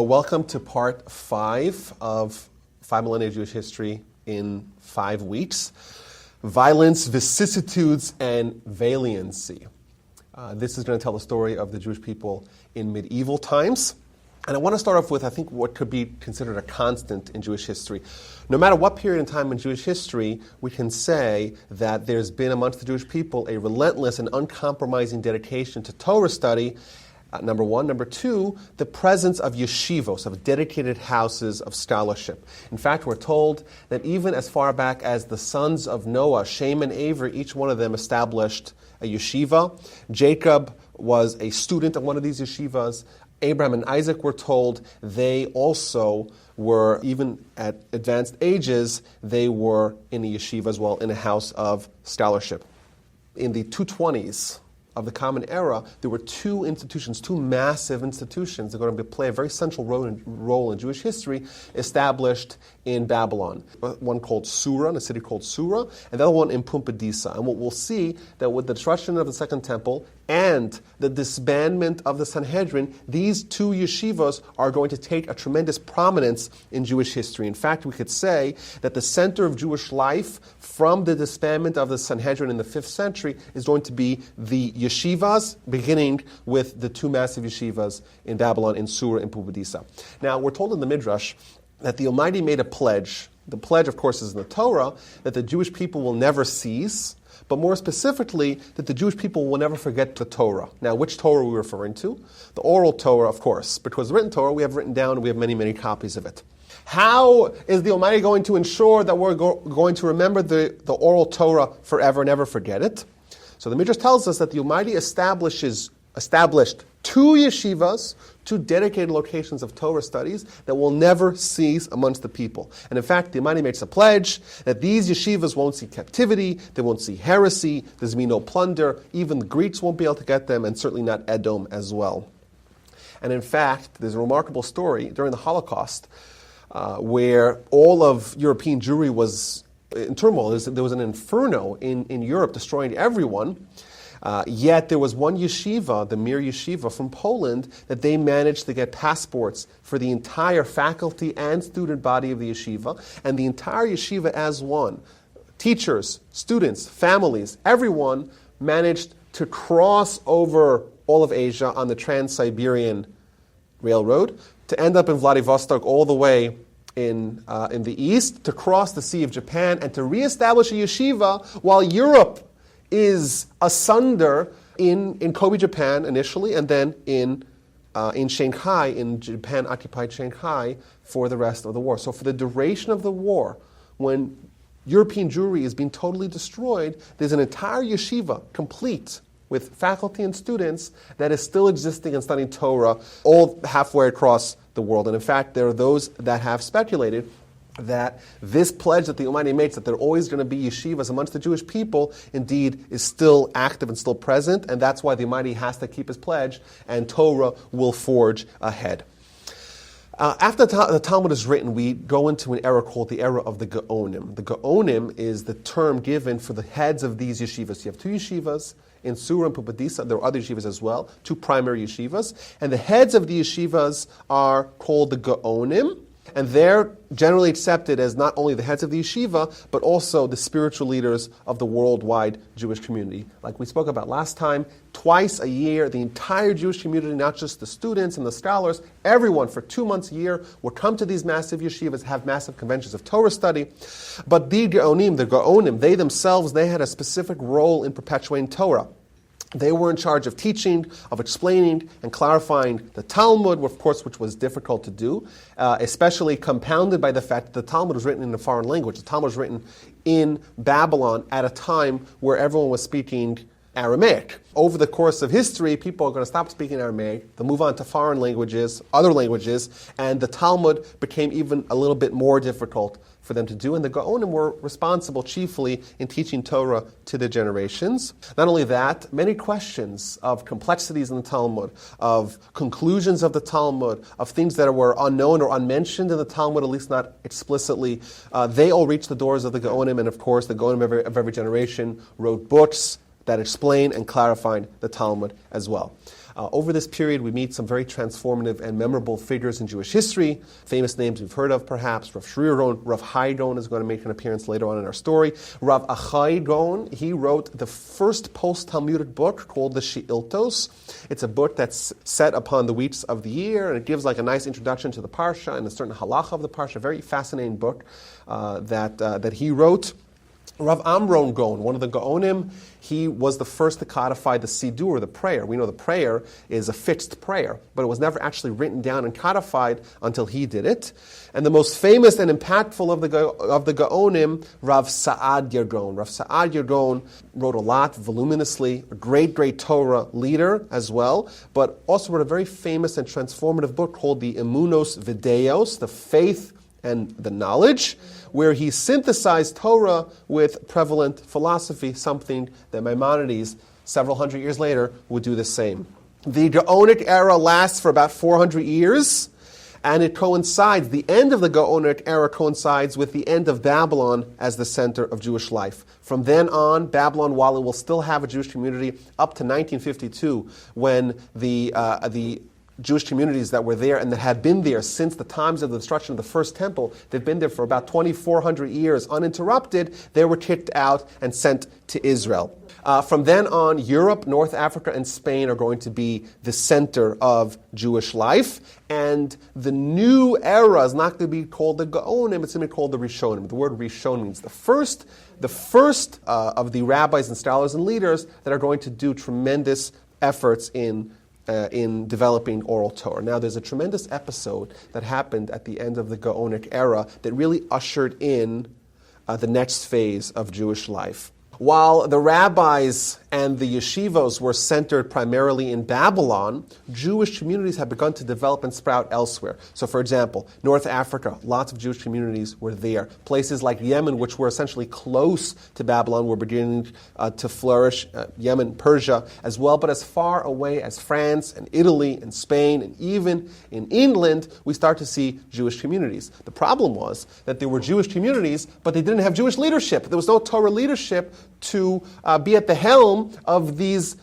Welcome to part 5 of 5 Millennia of Jewish History in 5 weeks. Violence, Vicissitudes, and Valiancy. This is going to tell the story of the Jewish people in medieval times. And I want to start off with, I think, what could be considered a constant in Jewish history. No matter what period in time in Jewish history, we can say that there's been amongst the Jewish people a relentless and uncompromising dedication to Torah study, number one. Number two, the presence of yeshivos, of dedicated houses of scholarship. In fact, we're told that even as far back as the sons of Noah, Shem and Avery, each one of them established a yeshiva. Jacob was a student of one of these yeshivas. Abraham and Isaac were told they also were, even at advanced ages, they were in a yeshiva as well, in a house of scholarship. In the 220s of the Common Era, there were two massive institutions that are going to play a very central role in Jewish history, established in Babylon. One called Sura, in a city called Sura, and the other one in Pumbedisa. And what we'll see, that with the destruction of the Second Temple and the disbandment of the Sanhedrin, these two yeshivas are going to take a tremendous prominence in Jewish history. In fact, we could say that the center of Jewish life from the disbandment of the Sanhedrin in the 5th century is going to be the yeshivas, beginning with the two massive yeshivas in Babylon, in Sura and Pumbedisa. Now, we're told in the Midrash that the Almighty made a pledge. The pledge, of course, is in the Torah, that the Jewish people will never cease, but more specifically, that the Jewish people will never forget the Torah. Now, which Torah are we referring to? The oral Torah, of course, because the written Torah we have written down, and we have many, many copies of it. How is the Almighty going to ensure that we're going to remember the oral Torah forever, never forget it? So the Midrash tells us that the Almighty established two yeshivas, two dedicated locations of Torah studies that will never cease amongst the people. And in fact, the Almighty makes a pledge that these yeshivas won't see captivity, they won't see heresy, there's going to be no plunder, even the Greeks won't be able to get them, and certainly not Edom as well. And in fact, there's a remarkable story during the Holocaust where all of European Jewry was in turmoil. There was an inferno in Europe destroying everyone. Yet there was one yeshiva, the Mir Yeshiva from Poland, that they managed to get passports for the entire faculty and student body of the yeshiva, and the entire yeshiva as one. Teachers, students, families, everyone managed to cross over all of Asia on the Trans-Siberian Railroad to end up in Vladivostok all the way in the east, to cross the Sea of Japan and to reestablish a yeshiva while Europe is asunder in Kobe, Japan initially, and then in Shanghai, in Japan-occupied Shanghai, for the rest of the war. So for the duration of the war, when European Jewry is being totally destroyed, there's an entire yeshiva, complete, with faculty and students, that is still existing and studying Torah all halfway across the world. And in fact, there are those that have speculated that this pledge that the Almighty makes, that there are always going to be yeshivas amongst the Jewish people, indeed is still active and still present, and that's why the Almighty has to keep his pledge, and Torah will forge ahead. After the Talmud is written, we go into an era called the era of the Gaonim. The Gaonim is the term given for the heads of these yeshivas. You have two yeshivas in Sura and Pumbedisa. There are other yeshivas as well, two primary yeshivas. And the heads of the yeshivas are called the Gaonim. And they're generally accepted as not only the heads of the yeshiva, but also the spiritual leaders of the worldwide Jewish community. Like we spoke about last time, twice a year, the entire Jewish community, not just the students and the scholars, everyone for 2 months a year will come to these massive yeshivas, have massive conventions of Torah study. But the Gaonim, they themselves, they had a specific role in perpetuating Torah. They were in charge of teaching, of explaining, and clarifying the Talmud, of course, which was difficult to do, especially compounded by the fact that the Talmud was written in a foreign language. The Talmud was written in Babylon at a time where everyone was speaking Aramaic. Over the course of history, people are going to stop speaking Aramaic, they'll move on to foreign languages, other languages, and the Talmud became even a little bit more difficult for them to do, and the Gaonim were responsible chiefly in teaching Torah to the generations. Not only that, many questions of complexities in the Talmud, of conclusions of the Talmud, of things that were unknown or unmentioned in the Talmud, at least not explicitly, they all reached the doors of the Gaonim, and of course the Gaonim of every generation wrote books that explain and clarified the Talmud as well. Over this period, we meet some very transformative and memorable figures in Jewish history. Famous names we've heard of, perhaps. Rav Shri Gaon, Rav Hai Gaon is going to make an appearance later on in our story. Rav Achai Gaon, he wrote the first post-Talmudic book called the She'iltos. It's a book that's set upon the weeks of the year, and it gives like a nice introduction to the Parsha and a certain halacha of the Parsha. A very fascinating book that he wrote. Rav Amron Gaon, one of the Gaonim, he was the first to codify the Sidur, the prayer. We know the prayer is a fixed prayer, but it was never actually written down and codified until he did it. And the most famous and impactful of the Gaonim, Rav Saadia Gaon. Rav Saadia Gaon wrote a lot, voluminously, a great Torah leader as well, but also wrote a very famous and transformative book called the Emunos Videos, the faith and the knowledge, where he synthesized Torah with prevalent philosophy, something that Maimonides, several hundred years later, would do the same. The Gaonic era lasts for about 400 years, and it coincides, the end of the Gaonic era coincides with the end of Babylon as the center of Jewish life. From then on, Babylon, while it will still have a Jewish community, up to 1952, when the Jewish communities that were there and that had been there since the times of the destruction of the first temple, they've been there for about 2,400 years uninterrupted, they were kicked out and sent to Israel. From then on, Europe, North Africa, and Spain are going to be the center of Jewish life. And the new era is not going to be called the Gaonim, it's going to be called the Rishonim. The word Rishon means the first of the rabbis and scholars and leaders that are going to do tremendous efforts in developing oral Torah. Now, there's a tremendous episode that happened at the end of the Gaonic era that really ushered in the next phase of Jewish life. While the rabbis and the yeshivos were centered primarily in Babylon, Jewish communities had begun to develop and sprout elsewhere. So, for example, North Africa, lots of Jewish communities were there. Places like Yemen, which were essentially close to Babylon, were beginning to flourish. Yemen, Persia as well, but as far away as France and Italy and Spain and even in England, we start to see Jewish communities. The problem was that there were Jewish communities, but they didn't have Jewish leadership. There was no Torah leadership to be at the helm of these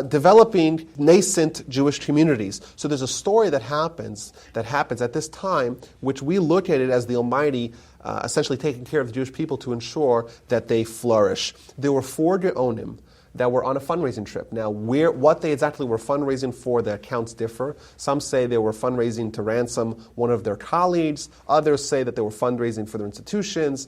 developing nascent Jewish communities. So there's a story that happens at this time, which we look at it as the Almighty essentially taking care of the Jewish people to ensure that they flourish. There were 4 Gaonim that were on a fundraising trip. Now, what they exactly were fundraising for, the accounts differ. Some say they were fundraising to ransom one of their colleagues. Others say that they were fundraising for their institutions.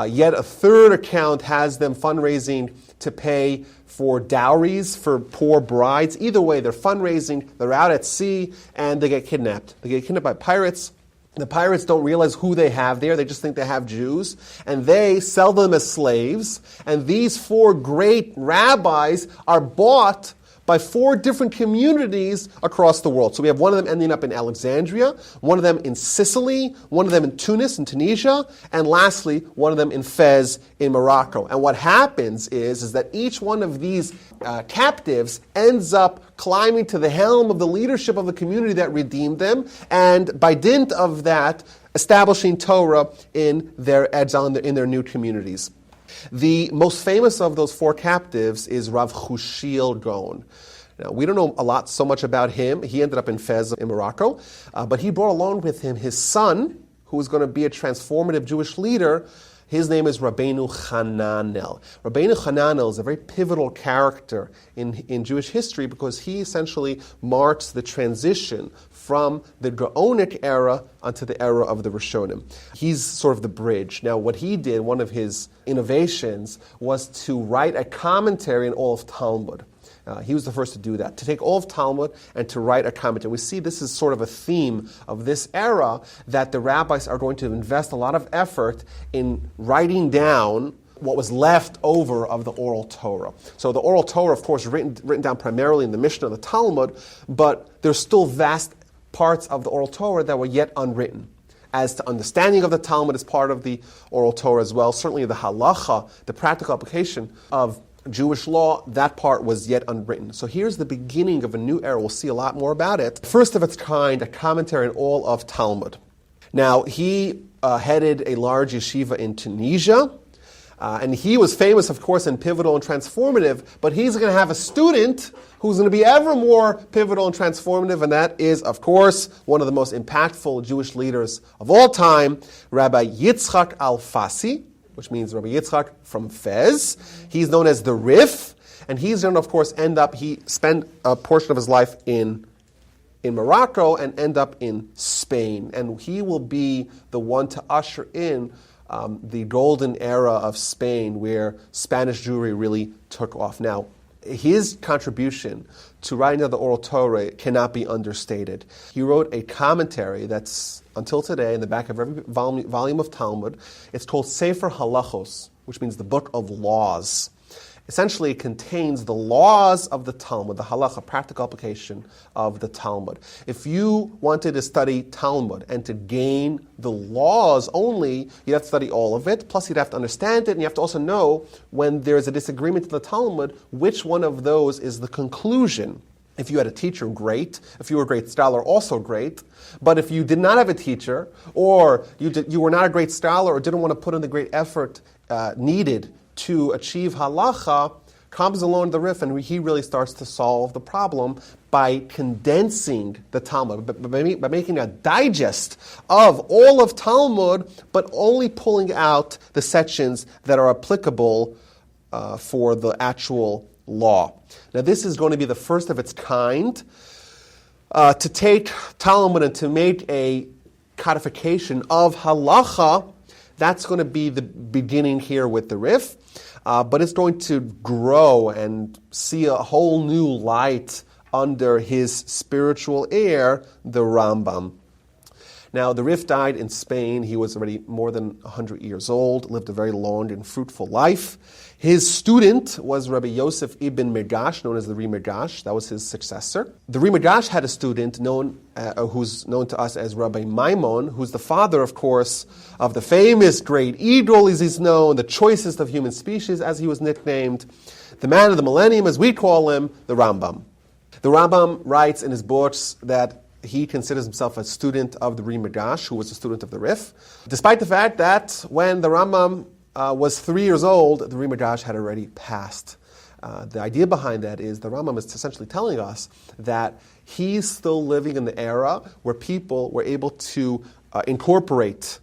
Yet a third account has them fundraising to pay for dowries for poor brides. Either way, they're fundraising, they're out at sea, and they get kidnapped. They get kidnapped by pirates. The pirates don't realize who they have there. They just think they have Jews. And they sell them as slaves. And these 4 great rabbis are bought by 4 different communities across the world. So we have one of them ending up in Alexandria, one of them in Sicily, one of them in Tunis, in Tunisia, and lastly, one of them in Fez, in Morocco. And what happens is that each one of these captives ends up climbing to the helm of the leadership of the community that redeemed them, and by dint of that, establishing Torah in their exile, in their new communities. The most famous of those 4 captives is Rav Chushiel Gaon. Now, we don't know so much about him. He ended up in Fez in Morocco, but he brought along with him his son, who was going to be a transformative Jewish leader. His name is Rabbeinu Hananel. Rabbeinu Hananel is a very pivotal character in Jewish history because he essentially marks the transition from the Gaonic era onto the era of the Rishonim. He's sort of the bridge. Now, what he did, one of his innovations, was to write a commentary on all of Talmud. He was the first to do that, to take all of Talmud and to write a commentary. We see this is sort of a theme of this era, that the rabbis are going to invest a lot of effort in writing down what was left over of the oral Torah. So the oral Torah, of course, is written down primarily in the Mishnah and the Talmud, but there's still vast parts of the oral Torah that were yet unwritten. As to understanding of the Talmud is part of the oral Torah as well. Certainly the halacha, the practical application of Jewish law, that part was yet unwritten. So here's the beginning of a new era. We'll see a lot more about it. First of its kind, a commentary on all of Talmud. Now, he headed a large yeshiva in Tunisia. And he was famous, of course, and pivotal and transformative, but he's going to have a student who's going to be ever more pivotal and transformative, and that is, of course, one of the most impactful Jewish leaders of all time, Rabbi Yitzchak Alfasi, which means Rabbi Yitzchak from Fez. He's known as the Rif, and he's going to, of course, he spent a portion of his life in Morocco and end up in Spain. And he will be the one to usher in the golden era of Spain, where Spanish Jewry really took off. Now, his contribution to writing down the oral Torah cannot be understated. He wrote a commentary that's, until today, in the back of every volume of Talmud. It's called Sefer Halachos, which means the book of laws. Essentially, it contains the laws of the Talmud, the halacha, practical application of the Talmud. If you wanted to study Talmud and to gain the laws only, you'd have to study all of it, plus you'd have to understand it, and you have to also know when there's a disagreement in the Talmud, which one of those is the conclusion. If you had a teacher, great. If you were a great scholar, also great. But if you did not have a teacher, or you were not a great scholar, or didn't want to put in the great effort needed to achieve halacha, comes along the Rif, and he really starts to solve the problem by condensing the Talmud, by making a digest of all of Talmud, but only pulling out the sections that are applicable for the actual law. Now, this is going to be the first of its kind to take Talmud and to make a codification of halacha. That's going to be the beginning here with the Rif, but it's going to grow and see a whole new light under his spiritual heir, the Rambam. Now, the Rif died in Spain. He was already more than 100 years old, lived a very long and fruitful life. His student was Rabbi Yosef ibn Megash, known as the Ri Megash. That was his successor. The Ri Megash had a student who's known to us as Rabbi Maimon, who's the father, of course, of the famous great Eagle, as he's known, the choicest of human species, as he was nicknamed, the man of the millennium, as we call him, the Rambam. The Rambam writes in his books that he considers himself a student of the Ri Megash, who was a student of the Rif, despite the fact that when the Rambam was 3 years old, the Ri Megash had already passed. The idea behind that is the Rambam is essentially telling us that he's still living in the era where people were able to incorporate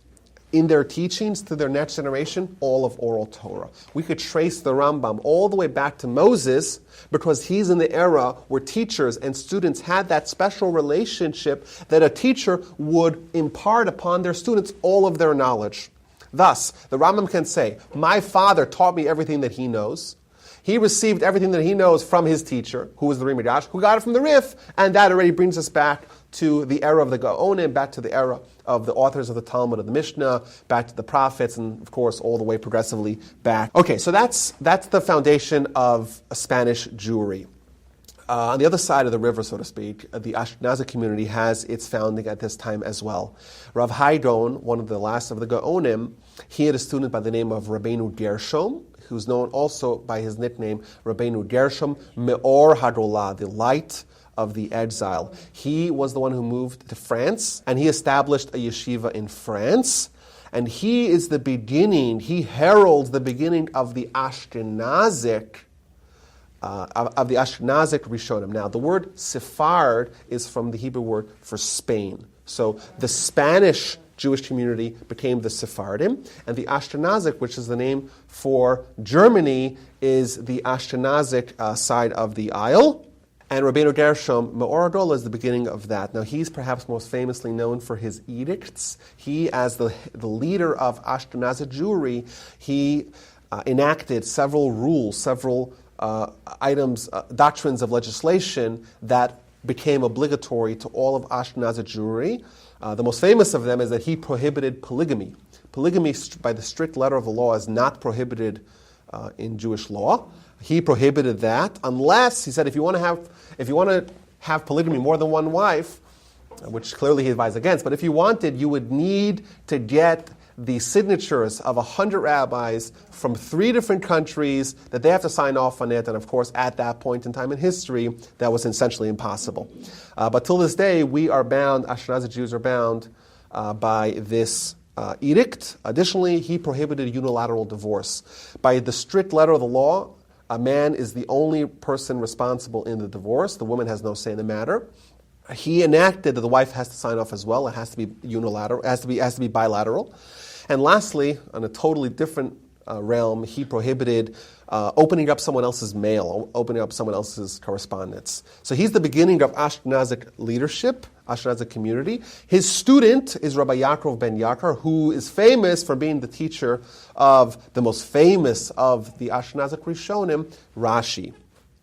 in their teachings to their next generation all of oral Torah. We could trace the Rambam all the way back to Moses because he's in the era where teachers and students had that special relationship that a teacher would impart upon their students all of their knowledge. Thus, the Rambam can say, my father taught me everything that he knows. He received everything that he knows from his teacher, who was the Ri Megash, who got it from the Rif, and that already brings us back to the era of the Gaonim, back to the era of the authors of the Talmud, of the Mishnah, back to the prophets, and of course all the way progressively back. Okay, so that's the foundation of Spanish Jewry. On the other side of the river, so to speak, the Ashkenazi community has its founding at this time as well. Rav Haidon, one of the last of the Gaonim, he had a student by the name of Rabbeinu Gershom, who's known also by his nickname Rabbeinu Gershom Meor Hadolah, the light of the exile. He was the one who moved to France, and he established a yeshiva in France. And he is the beginning, he heralds the beginning of the Ashkenazic Rishonim. Now, the word Sephard is from the Hebrew word for Spain. So the Spanish Jewish community became the Sephardim, and the Ashkenazic, which is the name for Germany, is the Ashkenazic side of the aisle. And Rabbeinu Gershom Meor Hadolah is the beginning of that. Now, he's perhaps most famously known for his edicts. He, as the leader of Ashkenazi Jewry, he enacted several rules, several items, doctrines of legislation that became obligatory to all of Ashkenazi Jewry. The most famous of them is that he prohibited polygamy. Polygamy, by the strict letter of the law, is not prohibited in Jewish law. He prohibited that unless, he said, if you want to have polygamy, more than one wife, which clearly he advised against, but if you wanted, you would need to get the signatures of 100 rabbis from 3 different countries, that they have to sign off on it, and of course, at that point in time in history, that was essentially impossible. But till this day, we are bound, Ashkenazi Jews are bound by this edict. Additionally, he prohibited unilateral divorce. By the strict letter of the law, a man is the only person responsible in the divorce. The woman has no say in the matter. He enacted that the wife has to sign off as well. It has to be unilateral. It has to be bilateral. And lastly, on a totally different realm, he prohibited opening up someone else's mail, opening up someone else's correspondence. So he's the beginning of Ashkenazic leadership, Ashkenazic community. His student is Rabbi Yaakov ben Yakar, who is famous for being the teacher of the most famous of the Ashkenazic Rishonim, Rashi.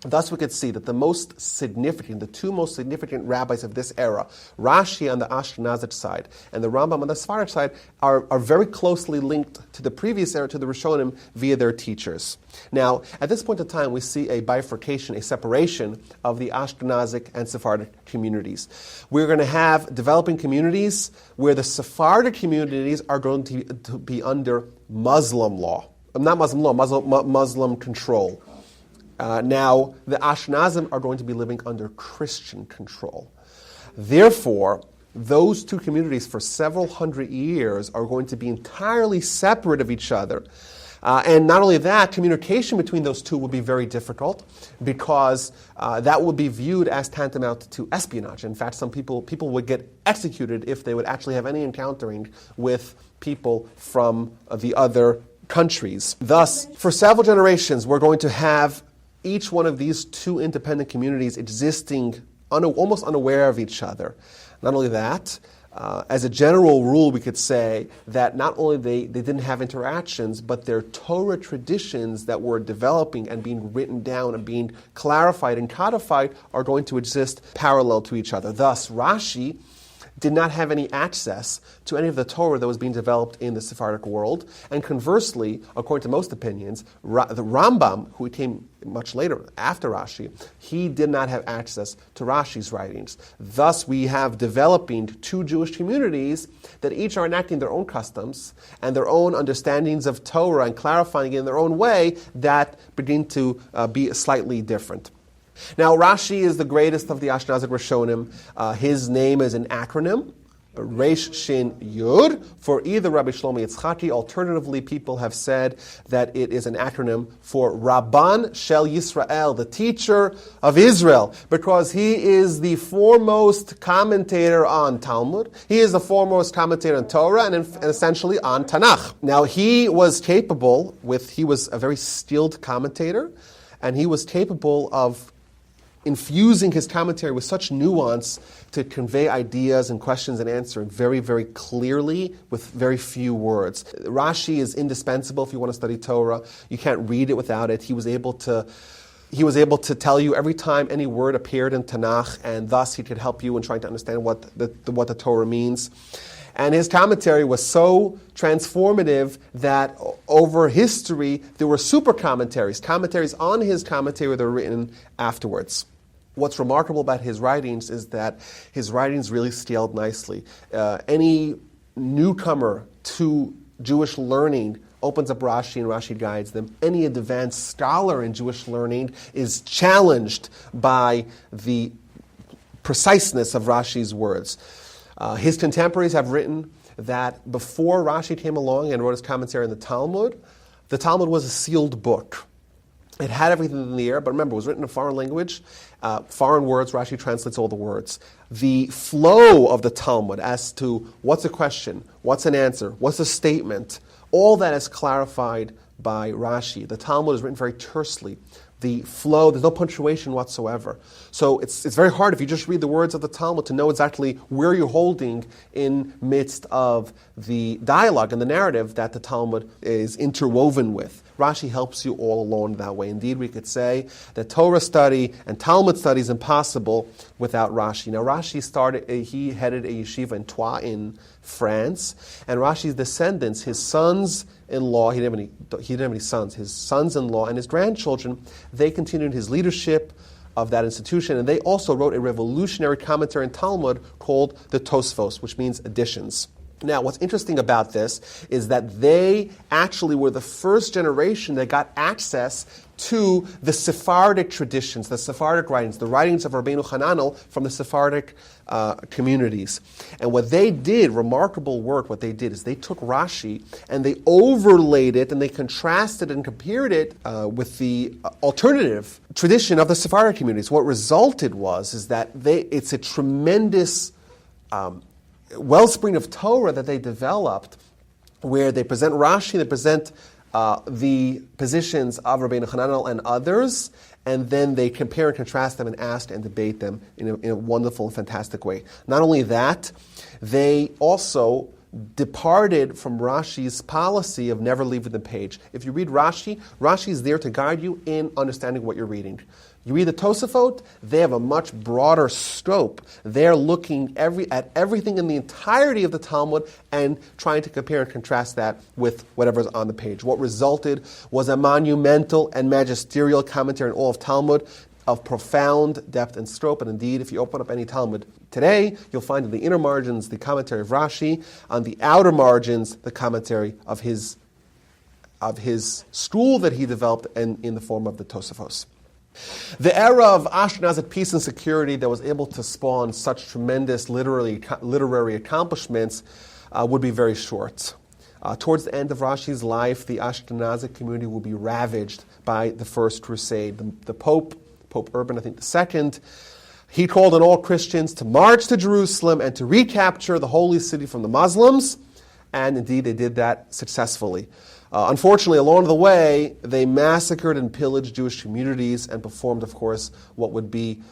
Thus we could see that the two most significant rabbis of this era, Rashi on the Ashkenazic side and the Rambam on the Sephardic side, are very closely linked to the previous era, to the Rishonim, via their teachers. Now, at this point in time, we see a bifurcation, a separation of the Ashkenazic and Sephardic communities. We're going to have developing communities where the Sephardic communities are going to be under Muslim law. Not Muslim law, Muslim control. Now, the Ashkenazim are going to be living under Christian control. Therefore, those two communities for several hundred years are going to be entirely separate of each other. And not only that, communication between those two will be very difficult because that would be viewed as tantamount to espionage. In fact, some people would get executed if they would actually have any encountering with people from the other countries. Thus, for several generations, we're going to have each one of these two independent communities existing almost unaware of each other. Not only that, as a general rule, we could say that not only they didn't have interactions, but their Torah traditions that were developing and being written down and being clarified and codified are going to exist parallel to each other. Thus, Rashi did not have any access to any of the Torah that was being developed in the Sephardic world. And conversely, according to most opinions, the Rambam, who came much later, after Rashi, he did not have access to Rashi's writings. Thus, we have developing two Jewish communities that each are enacting their own customs and their own understandings of Torah and clarifying it in their own way that begin to be slightly different. Now, Rashi is the greatest of the Ashkenazic Rishonim. His name is an acronym, Reish Shin Yud, for either Rabbi Shlomo Yitzchaki. Alternatively, people have said that it is an acronym for Rabban Shel Yisrael, the teacher of Israel, because he is the foremost commentator on Talmud. He is the foremost commentator on Torah and essentially on Tanakh. Now, he was a very skilled commentator, and he was capable of infusing his commentary with such nuance to convey ideas and questions and answers very, very clearly with very few words. Rashi is indispensable if you want to study Torah. You can't read it without it. He was able to tell you every time any word appeared in Tanakh, and thus he could help you in trying to understand what the Torah means. And his commentary was so transformative that over history there were super commentaries on his commentary that were written afterwards. What's remarkable about his writings is that his writings really scaled nicely. Any newcomer to Jewish learning opens up Rashi and Rashi guides them. Any advanced scholar in Jewish learning is challenged by the preciseness of Rashi's words. His contemporaries have written that before Rashi came along and wrote his commentary on the Talmud was a sealed book. It had everything in the air, but remember, it was written in a foreign language, foreign words. Rashi translates all the words. The flow of the Talmud as to what's a question, what's an answer, what's a statement, all that is clarified by Rashi. The Talmud is written very tersely. The flow, there's no punctuation whatsoever. So it's very hard if you just read the words of the Talmud to know exactly where you're holding in midst of the dialogue and the narrative that the Talmud is interwoven with. Rashi helps you all along that way. Indeed, we could say that Torah study and Talmud study is impossible without Rashi. Now, he headed a yeshiva in Troyes in France, and Rashi's descendants, his sons-in-law, he didn't have any sons, his sons-in-law and his grandchildren, they continued his leadership of that institution, and they also wrote a revolutionary commentary in Talmud called the Tosfos, which means additions. Now, what's interesting about this is that they actually were the first generation that got access to the Sephardic traditions, the Sephardic writings, the writings of Rabbeinu Hananel from the Sephardic communities. And what they did, remarkable work, what they did is they took Rashi and they overlaid it and they contrasted and compared it with the alternative tradition of the Sephardic communities. What resulted is that it's a tremendous wellspring of Torah that they developed, where they present Rashi, they present the positions of Rabbeinu Hananel and others, and then they compare and contrast them and ask and debate them in a wonderful and fantastic way. Not only that, they also departed from Rashi's policy of never leaving the page. If you read Rashi, Rashi is there to guide you in understanding what you're reading. You read the Tosafot, they have a much broader scope. They're looking at everything in the entirety of the Talmud and trying to compare and contrast that with whatever's on the page. What resulted was a monumental and magisterial commentary on all of Talmud of profound depth and scope. And indeed, if you open up any Talmud today, you'll find in the inner margins the commentary of Rashi, on the outer margins the commentary of his school that he developed in the form of the Tosafos. The era of Ashkenazic peace and security that was able to spawn such tremendous literary accomplishments would be very short. Towards the end of Rashi's life, the Ashkenazic community will be ravaged by the First Crusade. The Pope Urban, I think II, he called on all Christians to march to Jerusalem and to recapture the holy city from the Muslims, and indeed they did that successfully. Unfortunately, along the way, they massacred and pillaged Jewish communities and performed, of course, what would be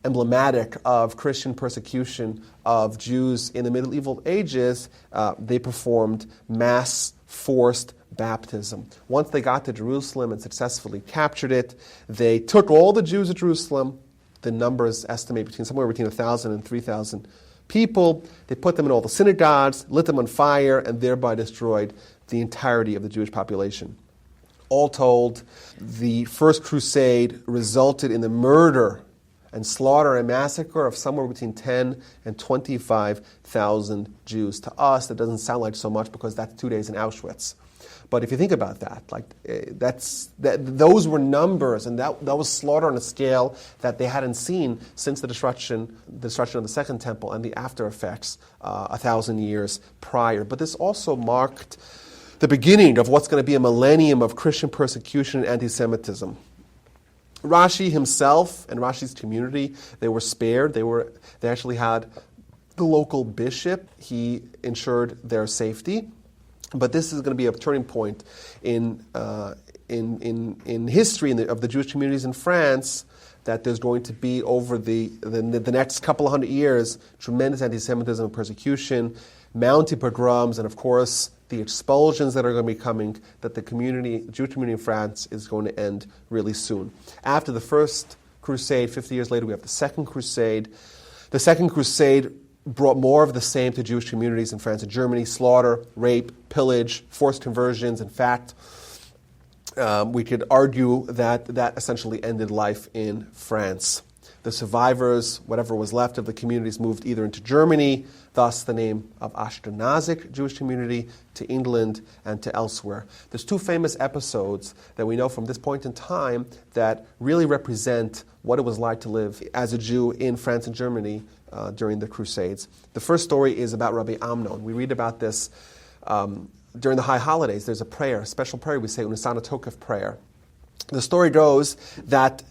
emblematic of Christian persecution of Jews in the medieval ages. They performed mass forced baptism. Once they got to Jerusalem and successfully captured it, they took all the Jews of Jerusalem. The numbers estimate somewhere between 1,000 and 3,000 people. They put them in all the synagogues, lit them on fire, and thereby destroyed the entirety of the Jewish population. All told, the First Crusade resulted in the murder and slaughter and massacre of somewhere between 10 and 25,000 Jews. To us, that doesn't sound like so much because that's 2 days in Auschwitz. But if you think about that, those were numbers, and that was slaughter on a scale that they hadn't seen since the destruction of the Second Temple and the after effects 1,000 years prior. But this also marked the beginning of what's going to be a millennium of Christian persecution and anti-Semitism. Rashi himself and Rashi's community, they were spared. They actually had the local bishop. He ensured their safety. But this is going to be a turning point in history of the Jewish communities in France, that there's going to be over the next couple of hundred years tremendous anti-Semitism and persecution, mounting pogroms, and of course the expulsions that are going to be coming, that the Jewish community in France is going to end really soon. After the First Crusade, 50 years later, we have the Second Crusade. The Second Crusade brought more of the same to Jewish communities in France and Germany: slaughter, rape, pillage, forced conversions. In fact, we could argue that essentially ended life in France. The survivors, whatever was left of the communities, moved either into Germany, thus the name of Ashkenazic Jewish community, to England and to elsewhere. There's two famous episodes that we know from this point in time that really represent what it was like to live as a Jew in France and Germany during the Crusades. The first story is about Rabbi Amnon. We read about this during the high holidays. There's a special prayer we say, Unisana Tokef prayer. The story goes that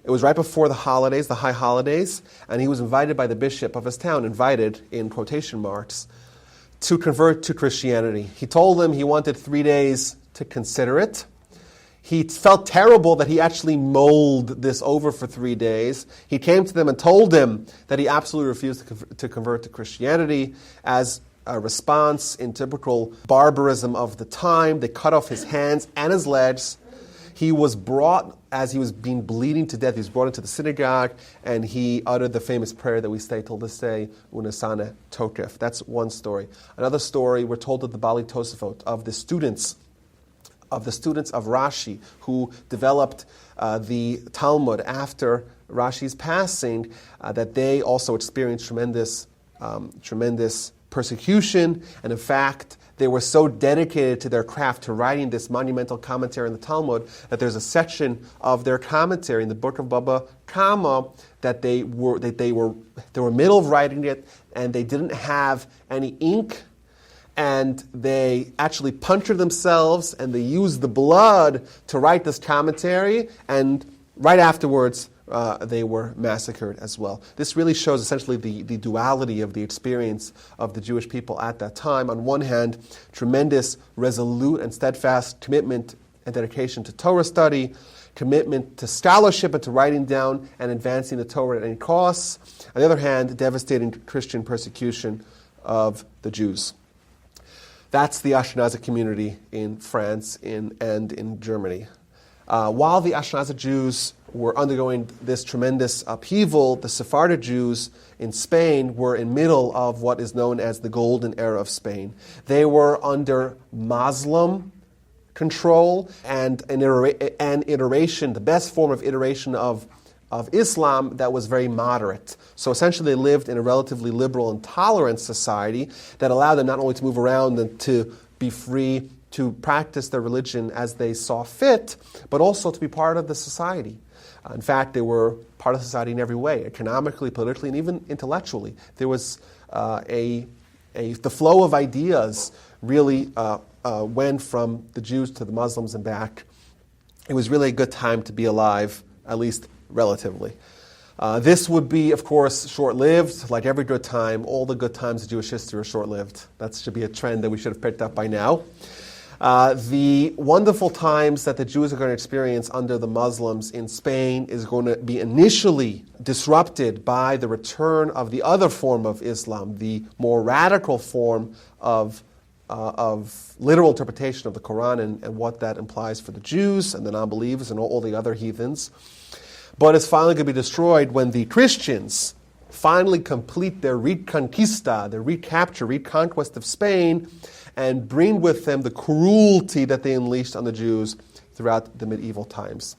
it was right before the high holidays, and he was invited by the bishop of his town, invited in quotation marks, to convert to Christianity. He told him he wanted 3 days to consider it. He felt terrible that he actually mulled this over for 3 days. He came to them and told them that he absolutely refused to convert to Christianity. As a response, in typical barbarism of the time, they cut off his hands and his legs. He was brought, as he was being bleeding to death, he was brought into the synagogue, and he uttered the famous prayer that we say till this day, Unisana Tokef. That's one story. Another story, we're told at the Bali Tosafot, of the students of Rashi, who developed the Talmud after Rashi's passing, that they also experienced tremendous persecution, and in fact, they were so dedicated to their craft, to writing this monumental commentary in the Talmud, that there's a section of their commentary in the book of Baba Kama that they were middle of writing it, and they didn't have any ink, and they actually punctured themselves, and they used the blood to write this commentary, and right afterwards, they were massacred as well. This really shows essentially the duality of the experience of the Jewish people at that time. On one hand, tremendous, resolute, and steadfast commitment and dedication to Torah study, commitment to scholarship and to writing down and advancing the Torah at any cost. On the other hand, devastating Christian persecution of the Jews. That's the Ashkenazi community in France and in Germany. While the Ashkenazi Jews were undergoing this tremendous upheaval, the Sephardic Jews in Spain were in middle of what is known as the Golden Era of Spain. They were under Muslim control and an iteration, the best form of iteration of Islam that was very moderate. So essentially they lived in a relatively liberal and tolerant society that allowed them not only to move around and to be free to practice their religion as they saw fit, but also to be part of the society. In fact, they were part of society in every way, economically, politically, and even intellectually. There was the flow of ideas really went from the Jews to the Muslims and back. It was really a good time to be alive, at least relatively. This would be, of course, short-lived. Like every good time, all the good times of Jewish history are short-lived. That should be a trend that we should have picked up by now. The wonderful times that the Jews are going to experience under the Muslims in Spain is going to be initially disrupted by the return of the other form of Islam, the more radical form of literal interpretation of the Quran and what that implies for the Jews and the non-believers and all the other heathens. But it's finally going to be destroyed when the Christians finally complete their reconquista, their reconquest of Spain, and bring with them the cruelty that they unleashed on the Jews throughout the medieval times.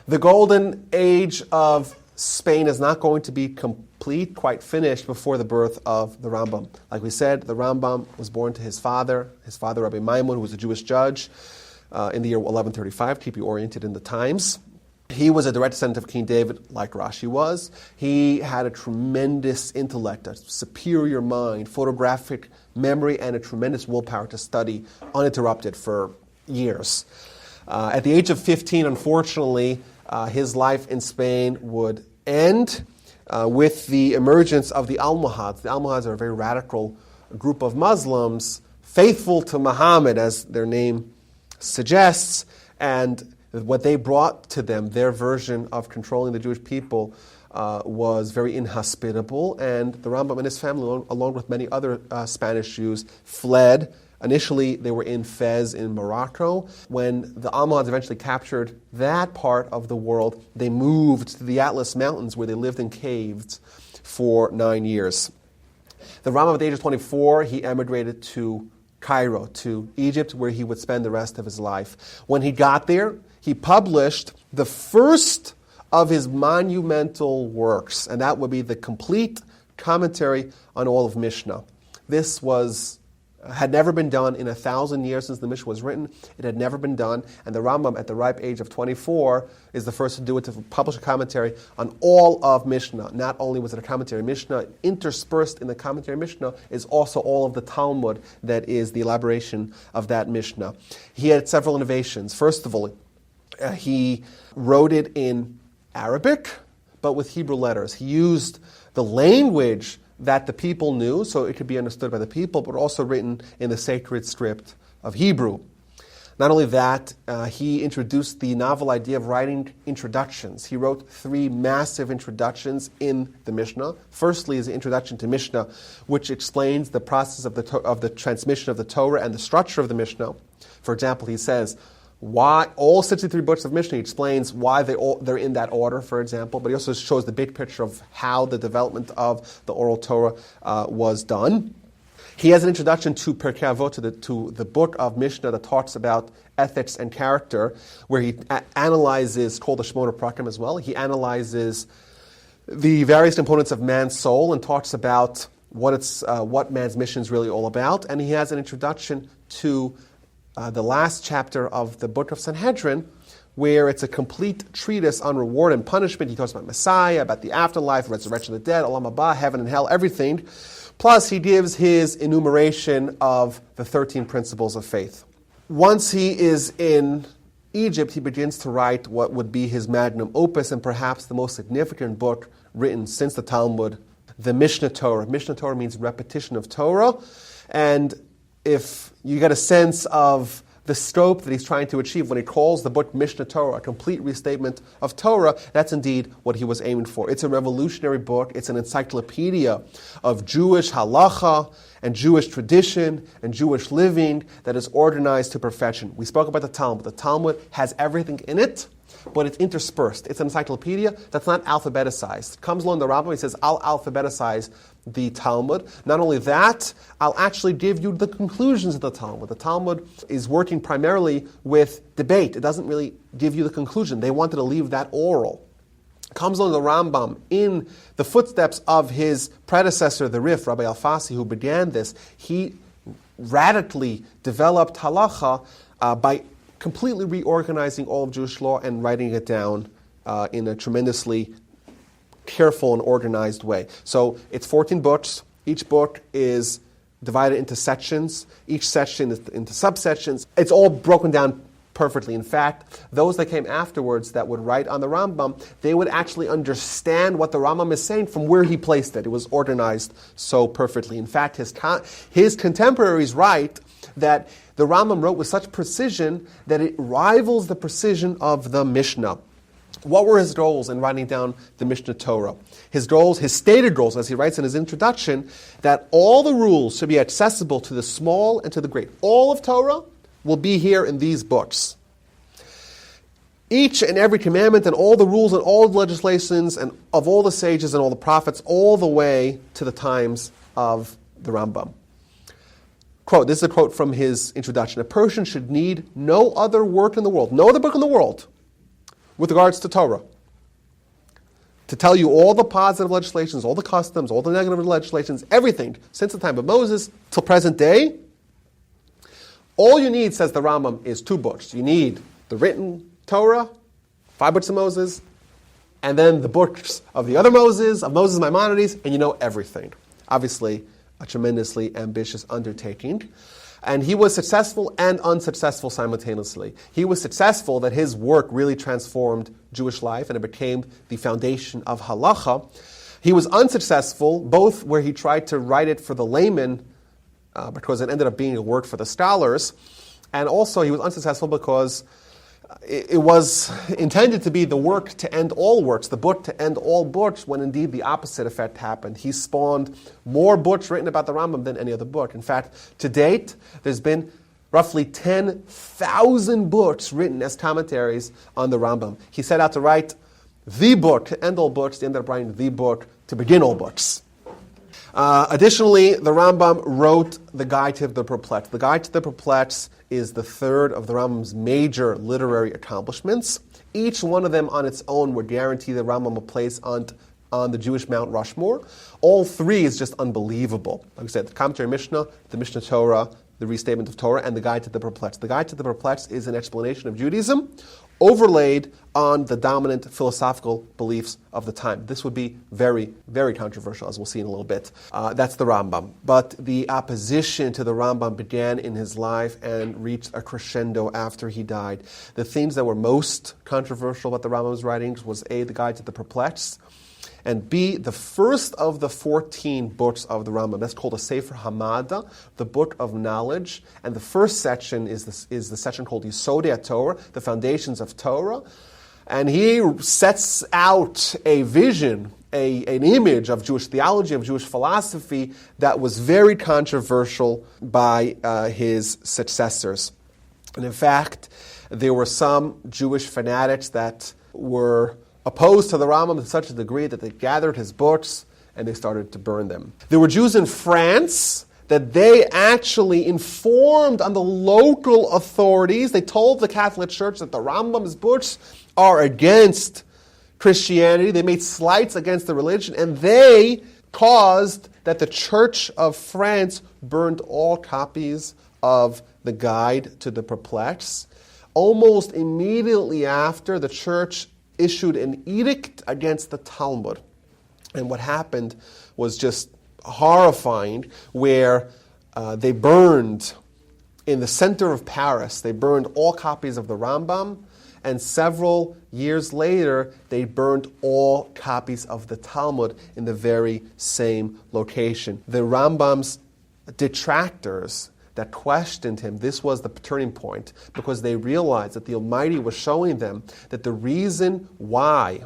The golden age of Spain is not going to be complete, quite finished, before the birth of the Rambam. Like we said, the Rambam was born to his father Rabbi Maimon, who was a Jewish judge, in the year 1135, keep you oriented in the times. He was a direct descendant of King David, like Rashi was. He had a tremendous intellect, a superior mind, photographic memory, and a tremendous willpower to study uninterrupted for years. At the age of 15, unfortunately, his life in Spain would end with the emergence of the Almohads. The Almohads are a very radical group of Muslims, faithful to Muhammad, as their name suggests, and what they brought to them, their version of controlling the Jewish people, was very inhospitable, and the Rambam and his family, along with many other Spanish Jews, fled. Initially, they were in Fez in Morocco. When the Almohads eventually captured that part of the world, they moved to the Atlas Mountains, where they lived in caves for 9 years. The Rambam, at the age of 24, he emigrated to Cairo, to Egypt, where he would spend the rest of his life. When he got there, he published the first of his monumental works, and that would be the complete commentary on all of Mishnah. This had never been done in 1,000 years since the Mishnah was written. It had never been done, and the Rambam, at the ripe age of 24, is the first to do it, to publish a commentary on all of Mishnah. Not only was it a commentary Mishnah, interspersed in the commentary Mishnah is also all of the Talmud that is the elaboration of that Mishnah. He had several innovations. First of all, he wrote it in Arabic, but with Hebrew letters. He used the language that the people knew, so it could be understood by the people, but also written in the sacred script of Hebrew. Not only that, he introduced the novel idea of writing introductions. He wrote 3 massive introductions in the Mishnah. Firstly is the introduction to Mishnah, which explains the process of the transmission of the Torah and the structure of the Mishnah. For example, he says, why all 63 books of Mishnah, he explains why they're in that order, for example, but he also shows the big picture of how the development of the oral Torah was done. He has an introduction to Pirkei Avot, to the book of Mishnah that talks about ethics and character, where he analyzes, called the Shemona Prakim as well, he analyzes the various components of man's soul and talks about what man's mission is really all about. And he has an introduction to the last chapter of the book of Sanhedrin, where it's a complete treatise on reward and punishment. He talks about Messiah, about the afterlife, resurrection of the dead, Olam Haba, heaven and hell, everything. Plus, he gives his enumeration of the 13 principles of faith. Once he is in Egypt, he begins to write what would be his magnum opus and perhaps the most significant book written since the Talmud, the Mishnah Torah. Mishnah Torah means repetition of Torah. And if you get a sense of the scope that he's trying to achieve when he calls the book Mishnah Torah a complete restatement of Torah, that's indeed what he was aiming for. It's a revolutionary book. It's an encyclopedia of Jewish halacha and Jewish tradition and Jewish living that is organized to perfection. We spoke about the Talmud. The Talmud has everything in it, but it's interspersed. It's an encyclopedia that's not alphabetized. It comes along the Rambam, he says, I'll alphabetize the Talmud. Not only that, I'll actually give you the conclusions of the Talmud. The Talmud is working primarily with debate. It doesn't really give you the conclusion. They wanted to leave that oral. Comes along the Rambam in the footsteps of his predecessor, the Rif, Rabbi Alfasi, who began this. He radically developed halacha by completely reorganizing all of Jewish law and writing it down in a tremendously careful and organized way. So it's 14 books. Each book is divided into sections. Each section is into subsections. It's all broken down perfectly. In fact, those that came afterwards that would write on the Rambam, they would actually understand what the Rambam is saying from where he placed it. It was organized so perfectly. In fact, his contemporaries write that the Rambam wrote with such precision that it rivals the precision of the Mishnah. What were his goals in writing down the Mishnah Torah? His goals, his stated goals, as he writes in his introduction, that all the rules should be accessible to the small and to the great. All of Torah will be here in these books. Each and every commandment and all the rules and all the legislations and of all the sages and all the prophets, all the way to the times of the Rambam. Quote, this is a quote from his introduction. A person should need no other work in the world, no other book in the world, with regards to Torah, to tell you all the positive legislations, all the customs, all the negative legislations, everything, since the time of Moses till present day. All you need, says the Rambam, is 2 books. You need the written Torah, 5 books of Moses, and then the books of the other Moses, of Moses Maimonides, and you know everything. Obviously, a tremendously ambitious undertaking. And he was successful and unsuccessful simultaneously. He was successful that his work really transformed Jewish life and it became the foundation of halacha. He was unsuccessful both where he tried to write it for the layman because it ended up being a work for the scholars, and also he was unsuccessful because it was intended to be the work to end all works, the book to end all books, when indeed the opposite effect happened. He spawned more books written about the Rambam than any other book. In fact, to date, there's been roughly 10,000 books written as commentaries on the Rambam. He set out to write the book to end all books. He ended up writing the book to begin all books. Additionally, the Rambam wrote the Guide to the Perplexed. The Guide to the Perplexed is the third of the Rambam's major literary accomplishments. Each one of them on its own would guarantee the Rambam a place on the Jewish Mount Rushmore. All 3 is just unbelievable. Like I said, the commentary Mishnah, the Mishnah Torah, the restatement of Torah, and the Guide to the Perplexed. The Guide to the Perplexed is an explanation of Judaism overlaid on the dominant philosophical beliefs of the time. This would be very, very controversial, as we'll see in a little bit. That's the Rambam. But the opposition to the Rambam began in his life and reached a crescendo after he died. The themes that were most controversial about the Rambam's writings was A, the Guide to the Perplexed, and B, the first of the 14 books of the Rambam. That's called a Sefer Hamada, the book of knowledge. And the first section is the section called Yisodei Torah, the foundations of Torah. And he sets out a vision, an image of Jewish theology, of Jewish philosophy that was very controversial by his successors. And in fact, there were some Jewish fanatics that were opposed to the Rambam to such a degree that they gathered his books and they started to burn them. There were Jews in France that they actually informed on the local authorities. They told the Catholic Church that the Rambam's books are against Christianity. They made slights against the religion, and they caused that the Church of France burned all copies of the Guide to the Perplexed. Almost immediately after, the Church issued an edict against the Talmud. And what happened was just horrifying, where they burned, in the center of Paris, they burned all copies of the Rambam, and several years later, they burned all copies of the Talmud in the very same location. The Rambam's detractors that questioned him, this was the turning point, because they realized that the Almighty was showing them that the reason why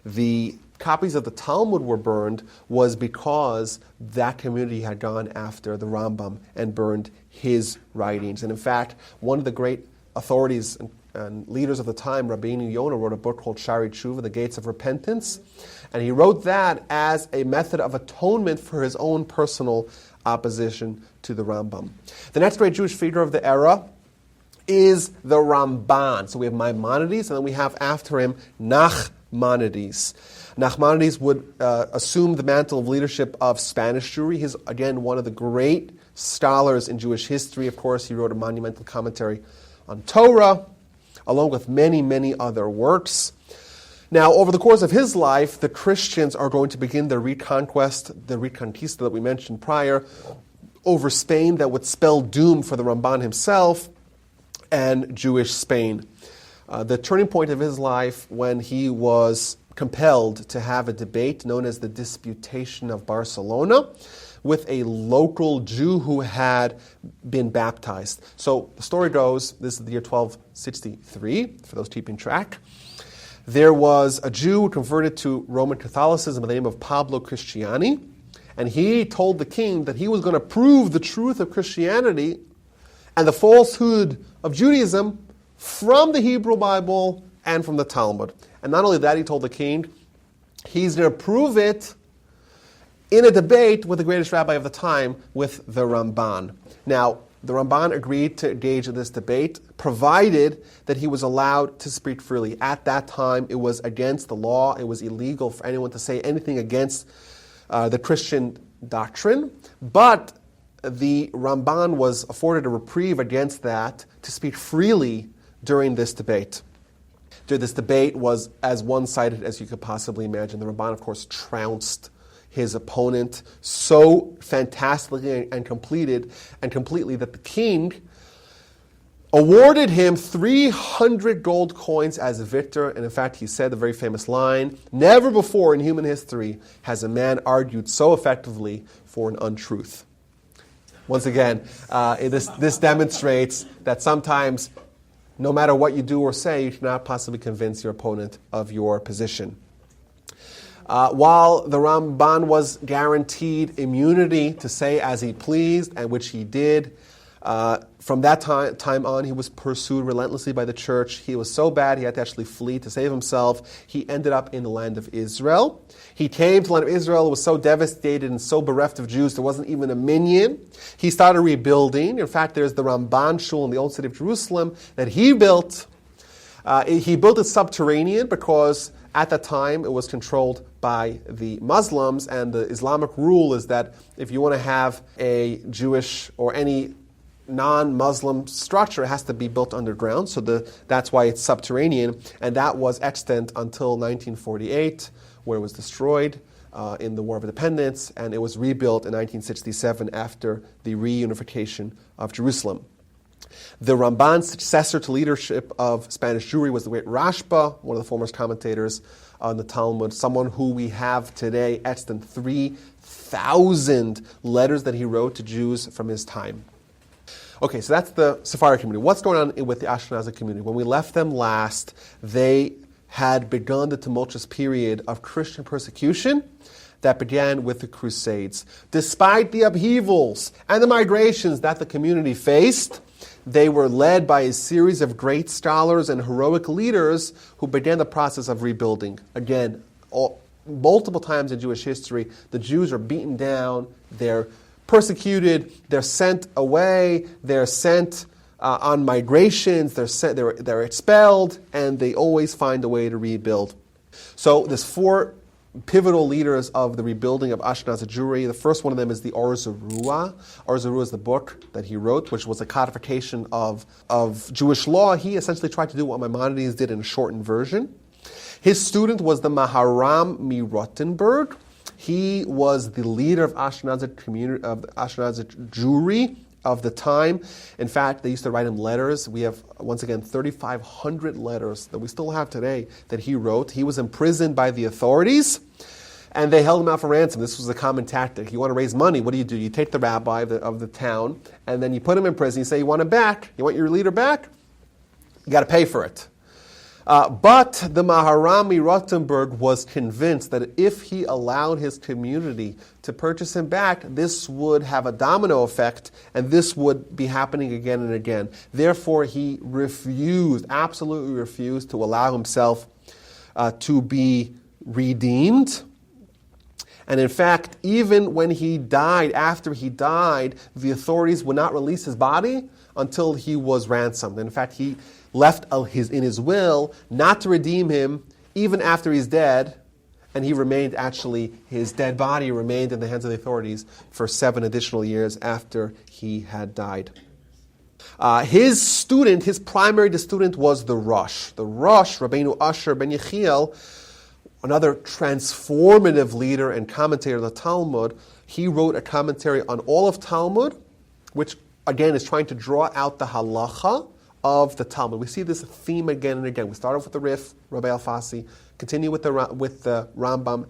the copies of the Talmud were burned was because that community had gone after the Rambam and burned his writings. And in fact, one of the great authorities and leaders of the time, Rabbeinu Yonah, wrote a book called Shari Tshuva, The Gates of Repentance. And he wrote that as a method of atonement for his own personal opposition to the Rambam. The next great Jewish figure of the era is the Ramban. So we have Maimonides, and then we have after him Nachmanides. Nachmanides would assume the mantle of leadership of Spanish Jewry. He's, again, one of the great scholars in Jewish history. Of course, he wrote a monumental commentary on Torah, along with many, many other works. Now, over the course of his life, the Christians are going to begin their reconquest, the Reconquista that we mentioned prior, over Spain, that would spell doom for the Ramban himself and Jewish Spain. The turning point of his life, when he was compelled to have a debate known as the Disputation of Barcelona with a local Jew who had been baptized. So the story goes, this is the year 1263, for those keeping track. There was a Jew who converted to Roman Catholicism by the name of Pablo Cristiani, and he told the king that he was going to prove the truth of Christianity and the falsehood of Judaism from the Hebrew Bible and from the Talmud. And not only that, he told the king, he's going to prove it in a debate with the greatest rabbi of the time, with the Ramban. Now, the Ramban agreed to engage in this debate, provided that he was allowed to speak freely. At that time, it was against the law. It was illegal for anyone to say anything against the Christian doctrine. But the Ramban was afforded a reprieve against that to speak freely during this debate. This debate was as one-sided as you could possibly imagine. The Ramban, of course, trounced his opponent so fantastically and completely that the king awarded him 300 gold coins as a victor. And in fact, he said the very famous line, "Never before in human history has a man argued so effectively for an untruth." Once again, this demonstrates that sometimes, no matter what you do or say, you cannot possibly convince your opponent of your position. While the Ramban was guaranteed immunity to say as he pleased, and which he did, from that time on, he was pursued relentlessly by the church. He was so bad, he had to actually flee to save himself. He ended up in the land of Israel. He came to the land of Israel, was so devastated and so bereft of Jews, there wasn't even a minyan. He started rebuilding. In fact, there's the Ramban Shul in the old city of Jerusalem that he built. He built it subterranean because at that time it was controlled by the Muslims, and the Islamic rule is that if you want to have a Jewish or any non-Muslim structure, it has to be built underground, so that's why it's subterranean, and that was extant until 1948, where it was destroyed in the War of Independence, and it was rebuilt in 1967 after the reunification of Jerusalem. The Ramban's successor to leadership of Spanish Jewry was the great Rashba, one of the foremost commentators on the Talmud, someone who we have today etched in 3,000 letters that he wrote to Jews from his time. Okay, so that's the Sephardic community. What's going on with the Ashkenazi community? When we left them last, they had begun the tumultuous period of Christian persecution that began with the Crusades. Despite the upheavals and the migrations that the community faced, they were led by a series of great scholars and heroic leaders who began the process of rebuilding. Again, multiple times in Jewish history, the Jews are beaten down, they're persecuted, they're sent away, they're sent on migrations, they're expelled, and they always find a way to rebuild. So this 4 pivotal leaders of the rebuilding of Ashkenazi Jewry. The first one of them is the Or Zarua. Or Zarua is the book that he wrote, which was a codification of Jewish law. He essentially tried to do what Maimonides did in a shortened version. His student was the Maharam Mirottenberg. He was the leader of Ashkenazi community, of the Ashkenazi Jewry of the time. In fact, they used to write him letters. We have, once again, 3,500 letters that we still have today that he wrote. He was imprisoned by the authorities, and they held him out for ransom. This was a common tactic. You want to raise money, what do? You take the rabbi of the town, and then you put him in prison. You say, you want him back? You want your leader back? You got to pay for it. But the Maharami Rottenberg was convinced that if he allowed his community to purchase him back, this would have a domino effect, and this would be happening again and again. Therefore, he absolutely refused to allow himself to be redeemed. And in fact, even when he died, after he died, the authorities would not release his body until he was ransomed. In fact, he left in his will not to redeem him even after he's dead, and his dead body remained in the hands of the authorities for 7 additional years after he had died. His primary student was the Rosh. The Rosh, Rabbeinu Asher ben Yechiel, another transformative leader and commentator of the Talmud. He wrote a commentary on all of Talmud, which again is trying to draw out the halacha of the Talmud. We see this theme again and again. We start off with the Rif, Rabbi Alfasi, continue with the Rambam.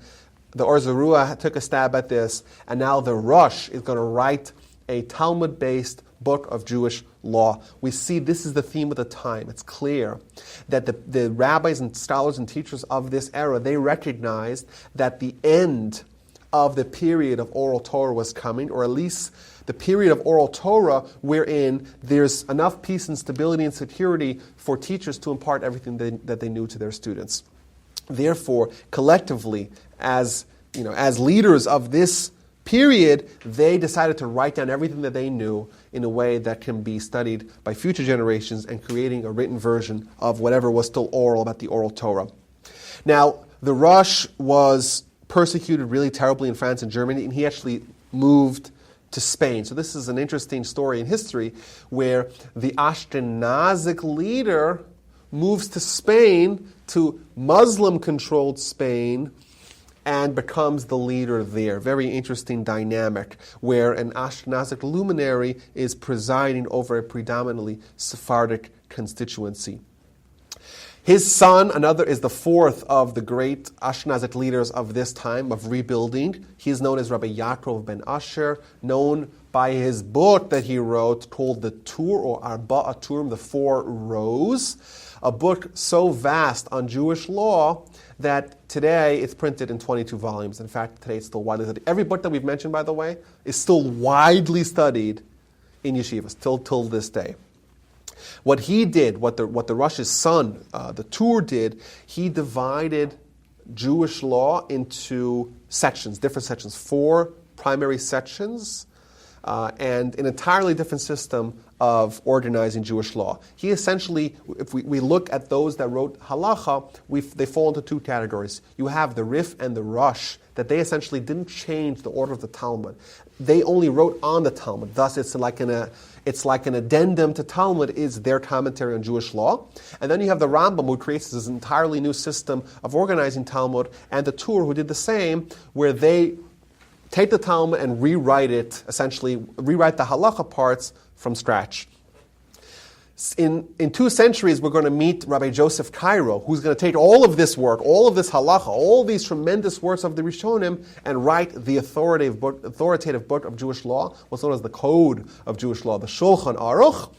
The Or Zarua took a stab at this, and now the Rosh is going to write a Talmud-based book of Jewish law. We see this is the theme of the time. It's clear that the rabbis and scholars and teachers of this era, they recognized that the end of the period of oral Torah was coming, or at least the period of oral Torah wherein there's enough peace and stability and security for teachers to impart everything that they knew to their students. Therefore, collectively, as leaders of this period, they decided to write down everything that they knew in a way that can be studied by future generations, and creating a written version of whatever was still oral about the oral Torah. Now, the Rosh was persecuted really terribly in France and Germany, and he actually moved to Spain. So this is an interesting story in history where the Ashkenazic leader moves to Spain, to Muslim-controlled Spain, and becomes the leader there. Very interesting dynamic where an Ashkenazic luminary is presiding over a predominantly Sephardic constituency. His son, is the fourth of the great Ashkenazic leaders of this time, of rebuilding. He is known as Rabbi Yaakov ben Asher, known by his book that he wrote called the Tur, or Arba'a Turim, the 4 rows, a book so vast on Jewish law that today it's printed in 22 volumes. In fact, today it's still widely studied. Every book that we've mentioned, by the way, is still widely studied in yeshivas till this day. What he did, what the Rosh's son, the Tur, did, he divided Jewish law into sections, different sections, 4 primary sections, and an entirely different system of organizing Jewish law. He essentially, if we look at those that wrote halacha, they fall into 2 categories. You have the Rif and the Rosh, that they essentially didn't change the order of the Talmud. They only wrote on the Talmud. Thus, it's like an addendum to Talmud is their commentary on Jewish law. And then you have the Rambam, who creates this entirely new system of organizing Talmud, and the Tur, who did the same, where they take the Talmud and rewrite the halacha parts from scratch. In 2 centuries, we're going to meet Rabbi Joseph Cairo, who's going to take all of this work, all of this halacha, all these tremendous works of the Rishonim, and write the authoritative book of Jewish law, what's known as the Code of Jewish law, the Shulchan Aruch.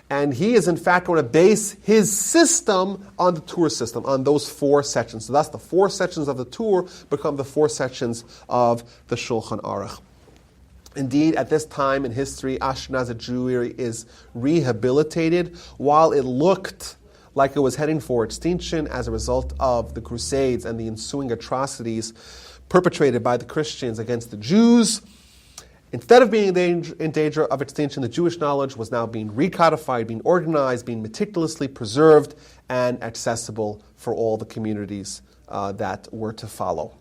And he is, in fact, going to base his system on the Tur system, on those 4 sections. So that's the 4 sections of the Tur become the 4 sections of the Shulchan Aruch. Indeed, at this time in history, Ashkenazi Jewry is rehabilitated while it looked like it was heading for extinction as a result of the Crusades and the ensuing atrocities perpetrated by the Christians against the Jews. Instead of being in danger of extinction, the Jewish knowledge was now being recodified, being organized, being meticulously preserved, and accessible for all the communities that were to follow.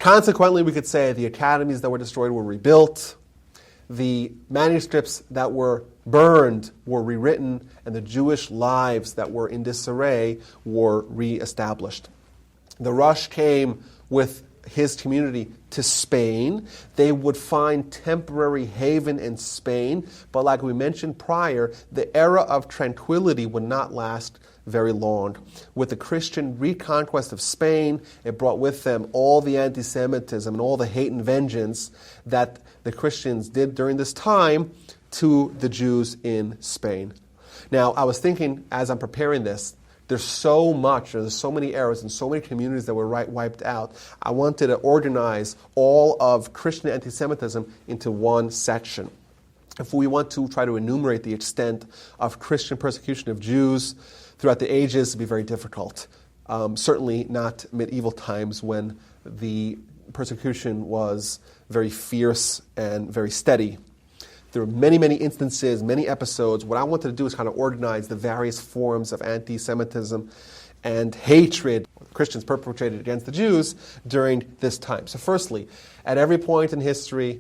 Consequently, we could say the academies that were destroyed were rebuilt, the manuscripts that were burned were rewritten, and the Jewish lives that were in disarray were reestablished. The rush came with his community to Spain. They would find temporary haven in Spain, but like we mentioned prior, the era of tranquility would not last very long. With the Christian reconquest of Spain, it brought with them all the antisemitism and all the hate and vengeance that the Christians did during this time to the Jews in Spain. Now, I was thinking as I'm preparing this, there's so many eras and so many communities that were wiped out. I wanted to organize all of Christian anti-Semitism into one section. If we want to try to enumerate the extent of Christian persecution of Jews throughout the ages, it would be very difficult. Certainly not medieval times when the persecution was very fierce and very steady. There are many, many instances, many episodes. What I wanted to do is kind of organize the various forms of anti-Semitism and hatred Christians perpetrated against the Jews during this time. So firstly, at every point in history,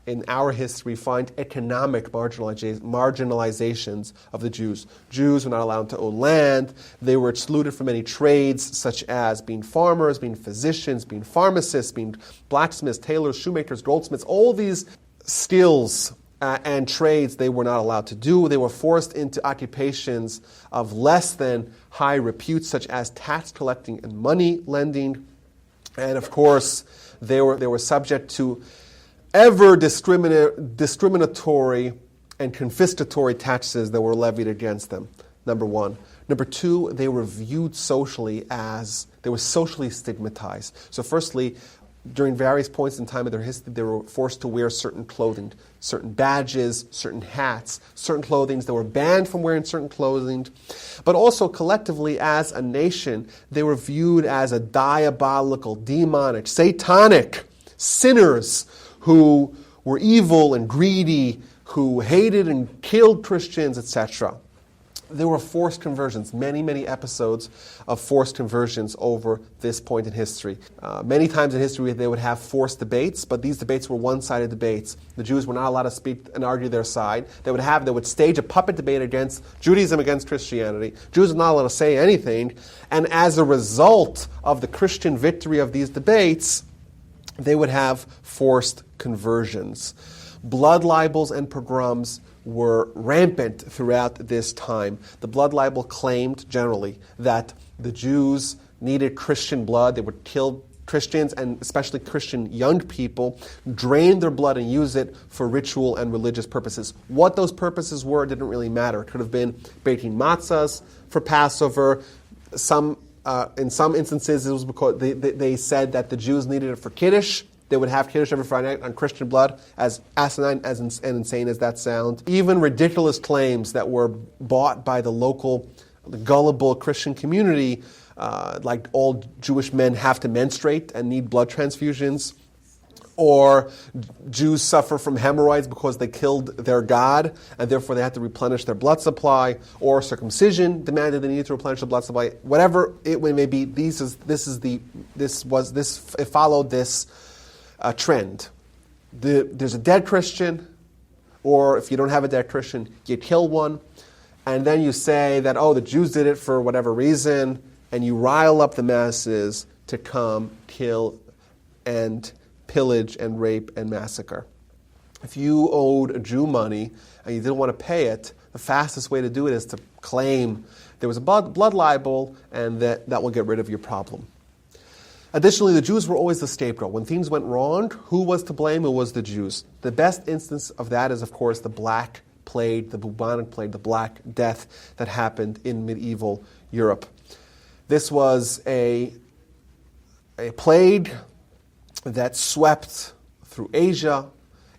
in our history, we find economic marginalizations of the Jews. Jews were not allowed to own land. They were excluded from many trades, such as being farmers, being physicians, being pharmacists, being blacksmiths, tailors, shoemakers, goldsmiths. All these skills and trades they were not allowed to do. They were forced into occupations of less than high repute, such as tax collecting and money lending. And of course, they were subject to ever discriminatory and confiscatory taxes that were levied against them, number one. Number two, they were viewed socially as, they were socially stigmatized. So firstly, during various points in time of their history, they were forced to wear certain clothing, certain badges, certain hats, certain clothing. They were banned from wearing certain clothing. But also collectively as a nation, they were viewed as a diabolical, demonic, satanic sinners who were evil and greedy, who hated and killed Christians, etc. There were forced conversions, many, many episodes of forced conversions over this point in history. Many times in history they would have forced debates, but these debates were one-sided debates. The Jews were not allowed to speak and argue their side. They would stage a puppet debate against Judaism against Christianity. Jews were not allowed to say anything, and as a result of the Christian victory of these debates, they would have forced conversions. Blood libels and pogroms were rampant throughout this time. The blood libel claimed generally that the Jews needed Christian blood. They would kill Christians, and especially Christian young people, drain their blood and use it for ritual and religious purposes. What those purposes were didn't really matter. It could have been baking matzahs for Passover. In some instances, it was because they said that the Jews needed it for Kiddush. They would have Kiddush every Friday night on Christian blood, as asinine and insane as that sounds. Even ridiculous claims that were bought by the local gullible Christian community, like all Jewish men have to menstruate and need blood transfusions, or Jews suffer from hemorrhoids because they killed their god and therefore they had to replenish their blood supply, or circumcision demanded they needed to replenish the blood supply. Whatever it may be, it followed this trend. There's a dead Christian, or if you don't have a dead Christian, you kill one, and then you say that, the Jews did it for whatever reason, and you rile up the masses to come kill and pillage and rape and massacre. If you owed a Jew money and you didn't want to pay it, the fastest way to do it is to claim there was a blood libel, and that will get rid of your problem. Additionally, the Jews were always the scapegoat. When things went wrong, who was to blame? It was the Jews. The best instance of that is, of course, the Black Plague, the bubonic plague, the Black Death that happened in medieval Europe. This was a plague that swept through Asia,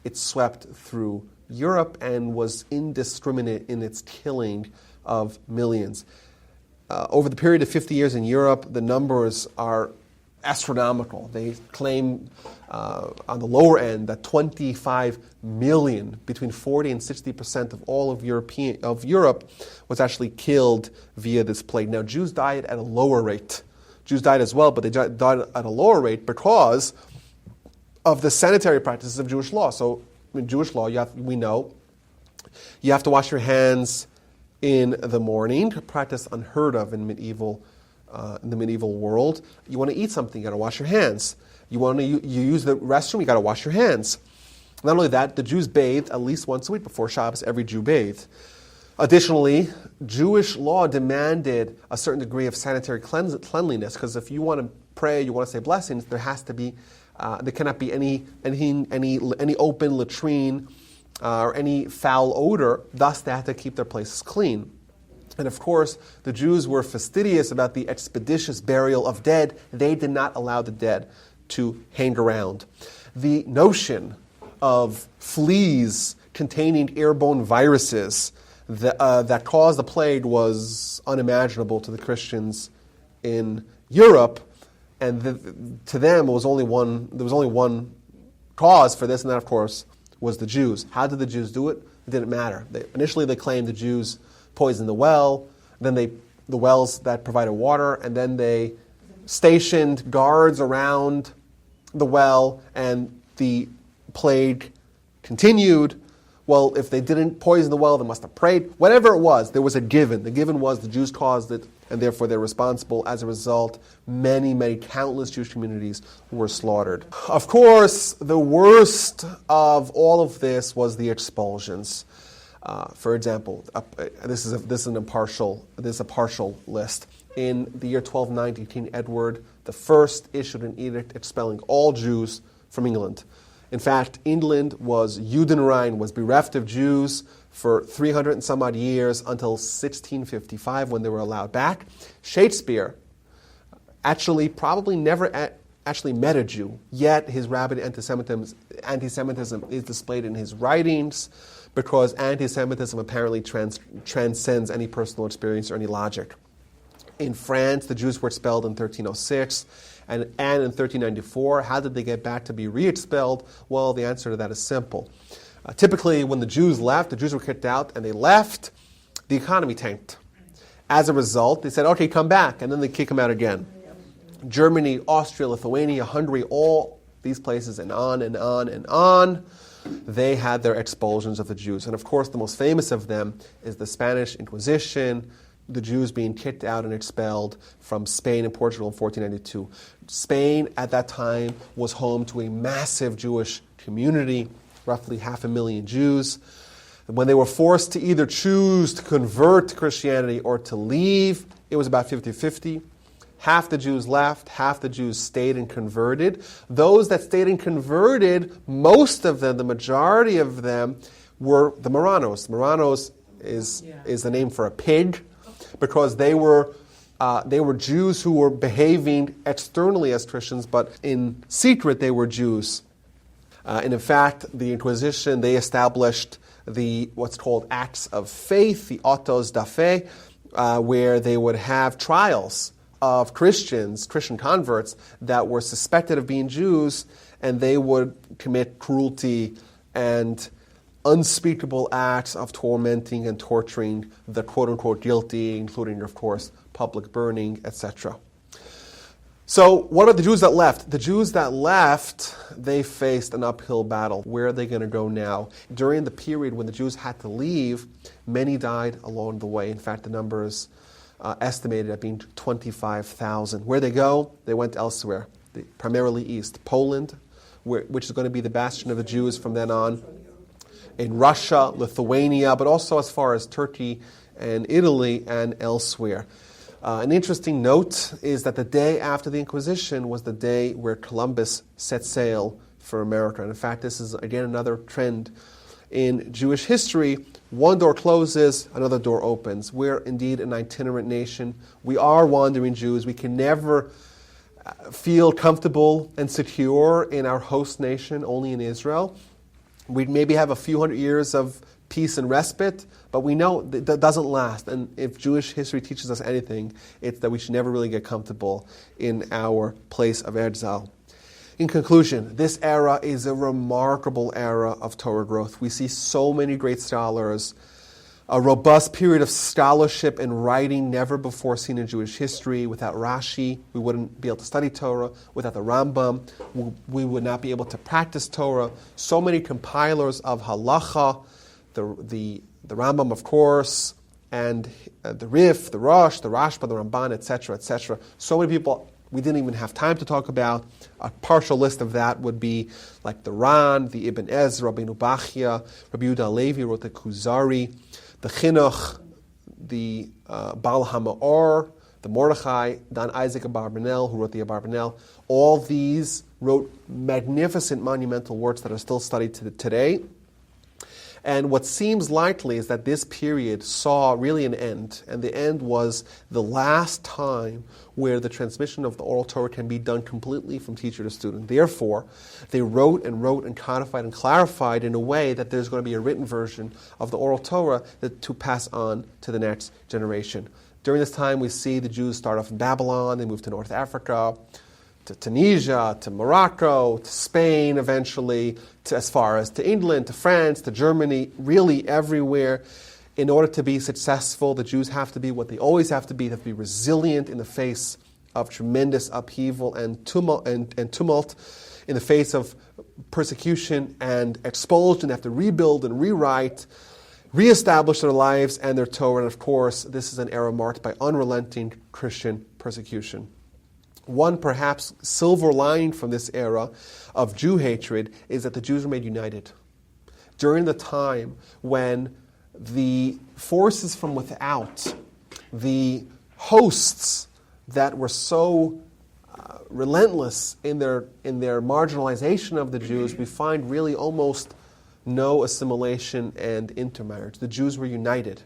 it swept through Europe, and was indiscriminate in its killing of millions. Over the period of 50 years in Europe, the numbers are astronomical. They claim on the lower end that 25 million, between 40 and 60% of all of Europe was actually killed via this plague. Now, Jews died at a lower rate. Jews died as well, but they died at a lower rate because of the sanitary practices of Jewish law. So in Jewish law, we know you have to wash your hands in the morning, a practice unheard of in the medieval world. You want to eat something, you got to wash your hands. You use the restroom, you got to wash your hands. Not only that, the Jews bathed at least once a week before Shabbos. Every Jew bathed. Additionally, Jewish law demanded a certain degree of sanitary cleanliness, because if you want to pray, you want to say blessings, there cannot be any open latrine or any foul odor. Thus, they had to keep their places clean. And of course, the Jews were fastidious about the expeditious burial of dead. They did not allow the dead to hang around. The notion of fleas containing airborne viruses that caused the plague was unimaginable to the Christians in Europe, and to them there was only one cause for this, and that, of course, was the Jews. How did the Jews do it? It didn't matter. Initially, they claimed the Jews poisoned the well, then the wells that provided water, and then they stationed guards around the well, and the plague continued. Well, if they didn't poison the well, they must have prayed. Whatever it was, there was a given. The given was the Jews caused it, and therefore they're responsible. As a result, many countless Jewish communities were slaughtered. Of course, the worst of all of this was the expulsions. For example, this is a partial list. In the year 1290, King Edward I issued an edict expelling all Jews from England. In fact, England was Judenrein, was bereft of Jews for 300 and some odd years until 1655, when they were allowed back. Shakespeare probably never actually met a Jew, yet his rabid antisemitism is displayed in his writings, because antisemitism apparently transcends any personal experience or any logic. In France, the Jews were expelled in 1306, and in 1394. How did they get back to be re-expelled? Well, the answer to that is simple. Typically, when the Jews left, the Jews were kicked out, and they left, the economy tanked. As a result, they said, okay, come back, and then they kick them out again. Germany, Austria, Lithuania, Hungary, all these places, and on and on and on, they had their expulsions of the Jews. And of course, the most famous of them is the Spanish Inquisition, the Jews being kicked out and expelled from Spain and Portugal in 1492. Spain, at that time, was home to a massive Jewish community, roughly 500,000 Jews. When they were forced to either choose to convert to Christianity or to leave, it was about 50-50. Half the Jews left, half the Jews stayed and converted. Those that stayed and converted, most of them, the majority of them, were the Marranos. Marranos is the name for a pig, because they were Jews who were behaving externally as Christians, but in secret they were Jews. And in fact, the Inquisition, they established what's called acts of faith, the autos da fe, where they would have trials of Christian converts that were suspected of being Jews, and they would commit cruelty and unspeakable acts of tormenting and torturing the quote-unquote guilty, including, of course, public burning, etc. So what about the Jews that left? The Jews that left, they faced an uphill battle. Where are they going to go now? During the period when the Jews had to leave, many died along the way. In fact, the number is estimated at being 25,000. Where they go? They went elsewhere, primarily east. Poland, which is going to be the bastion of the Jews from then on. In Russia, Lithuania, but also as far as Turkey and Italy and elsewhere. An interesting note is that the day after the Inquisition was the day where Columbus set sail for America. And in fact, this is, again, another trend in Jewish history. One door closes, another door opens. We're indeed an itinerant nation. We are wandering Jews. We can never feel comfortable and secure in our host nation, only in Israel. We maybe have a few hundred years of peace and respite, but we know that doesn't last. And if Jewish history teaches us anything, it's that we should never really get comfortable in our place of exile. In conclusion, this era is a remarkable era of Torah growth. We see so many great scholars A robust period of scholarship and writing never before seen in Jewish history. Without Rashi, we wouldn't be able to study Torah. Without the Rambam, we would not be able to practice Torah. So many compilers of halacha, the Rambam, of course, and the Rif, the Rosh, the Rashba, the Ramban, etc., etc. So many people we didn't even have time to talk about. A partial list of that would be like the Ran, the Ibn Ezra, Rabbeinu Bachya, Rabbi Yehuda Halevi wrote the Kuzari, the Chinuch, the Baal HaMa'or, the Mordechai, Don Isaac Abarbanel, who wrote the Abarbanel. All these wrote magnificent monumental works that are still studied today. And what seems likely is that this period saw really an end, and the end was the last time where the transmission of the oral Torah can be done completely from teacher to student. Therefore, they wrote and codified and clarified in a way that there's going to be a written version of the oral Torah to pass on to the next generation. During this time, we see the Jews start off in Babylon, they move to North Africa, to Tunisia, to Morocco, to Spain eventually, as far as to England, to France, to Germany, really everywhere. In order to be successful, the Jews have to be what they always have to be. They have to be resilient in the face of tremendous upheaval and tumult, in the face of persecution and expulsion. They have to rebuild and rewrite, reestablish their lives and their Torah. And of course, this is an era marked by unrelenting Christian persecution. One perhaps silver lining from this era of Jew hatred is that the Jews were made united. During the time when the forces from without, the hosts that were so relentless in their marginalization of the Jews, we find really almost no assimilation and intermarriage. The Jews were united.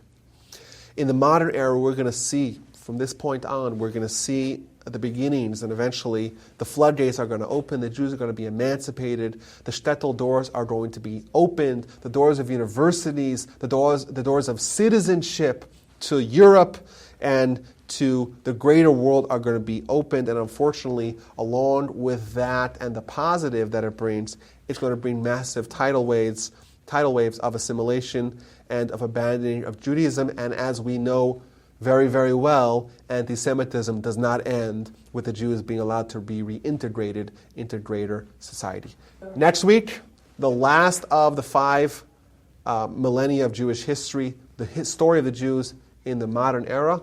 In the modern era, we're going to see, from this point on, we're going to see the beginnings, and eventually the floodgates are going to open, the Jews are going to be emancipated, the shtetl doors are going to be opened, the doors of universities, the doors of citizenship to Europe and to the greater world are going to be opened, and unfortunately, along with that and the positive that it brings, it's going to bring massive tidal waves of assimilation and of abandoning of Judaism, and as we know very, very well, antisemitism does not end with the Jews being allowed to be reintegrated into greater society. Next week, the last of the 5 millennia of Jewish history, the story of the Jews in the modern era.